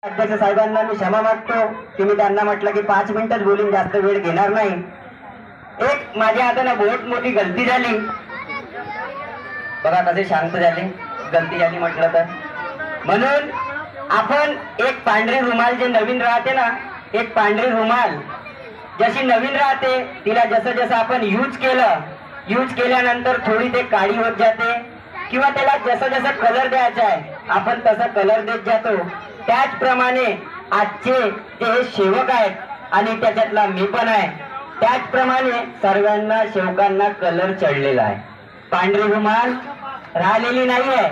अध्यक्ष साहेबांना मी क्षमा मागतो की मी त्यांना म्हटलं की 5 मिनिटच बोलून जास्त वेळ घेणार नाही. एक माझ्या हाताने बहुत मोठी गलती झाली. बघा कसे शांत झाले, गलती झाली म्हटलं तर. म्हणून आपण एक पांढरी रुमाल जे नवीन राहते ना, एक पांढरी रुमाल जशी नवीन राहते तिला जसं जसं आपण यूज केल्यानंतर थोडी ते काळी होत जाते किंवा त्याला जसं जसं कलर द्यायचा आहे आपण तसा कलर देत जातो. त्याचप्रमाणे आजचे जे हे सेवक आहेत आणि त्याच्यातला मी पण आहे, त्याचप्रमाणे सर्वांना सेवकांना कलर चढलेला आहे. पांढरी रुमाल राहिलेली नाही आहे,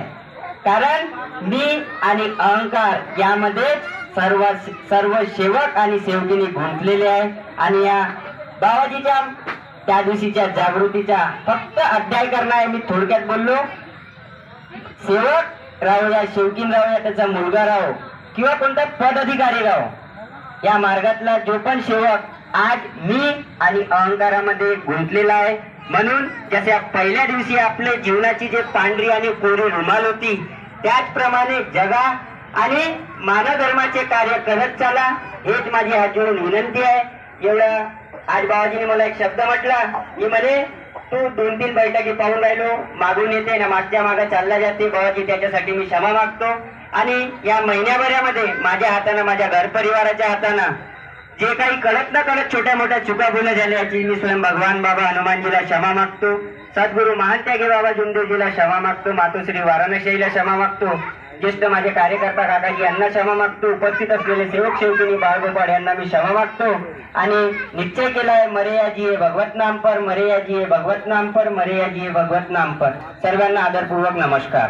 कारण मी आणि अहंकार यामध्ये सर्व सेवक आणि सेवकिनी गुंतलेले आहे. आणि या बाबाजीच्या त्या दिवशीच्या जागृतीचा फक्त अध्याय करणार आहे. मी थोडक्यात बोललो. सेवक राहो या सेवकीन राहो या त्याचा मुलगा राहो किंवा कोणता पद अधिकारी राहो, या मार्गातला जो पण सेवक आज मी आणि अहंकारामध्ये गुंतलेला आहे. म्हणून जसे पहिल्या दिवशी आपल्या जीवनाची जे पांढरी आणि कोरी रुमाल होती त्याचप्रमाणे जगा आणि मानव धर्माचे कार्य करत चला, हेच माझी हात जोडून विनंती आहे. एवढं आज बाबाजीने मला एक शब्द म्हटला की म्हणे तू 2-3 बैठकी पाहून राहिलो, मागून येते ना मागच्या मागे चालला जाते. बाबाजी त्याच्यासाठी मी क्षमा मागतो. आणि या महिन्याभरामध्ये माझ्या हातानं, माझ्या घर परिवाराच्या हातानं जे काही कळत न कळत छोट्या मोठ्या चुका बोलल्या झाल्या याची मी स्वयं भगवान बाबा हनुमानजीला क्षमा मागतो. सद्गुरू महान त्यागी बाबा जुमदेवजीला क्षमा मागतो. मातोश्री वाराणसीला क्षमा मागतो. ज्येष्ठ माझे कार्यकर्ता काकाजी यांना क्षमा मागतो. उपस्थित असलेले सेवक सेवकिनी बाळगोपाळ यांना मी क्षमा मागतो. आणि निश्चय केलाय मरेयाजी हे भगवत नाम पर, मरेयाजी हे भगवत नाम पर, मरेयाजी हे भगवत नाम पर. सर्वांना आदरपूर्वक नमस्कार.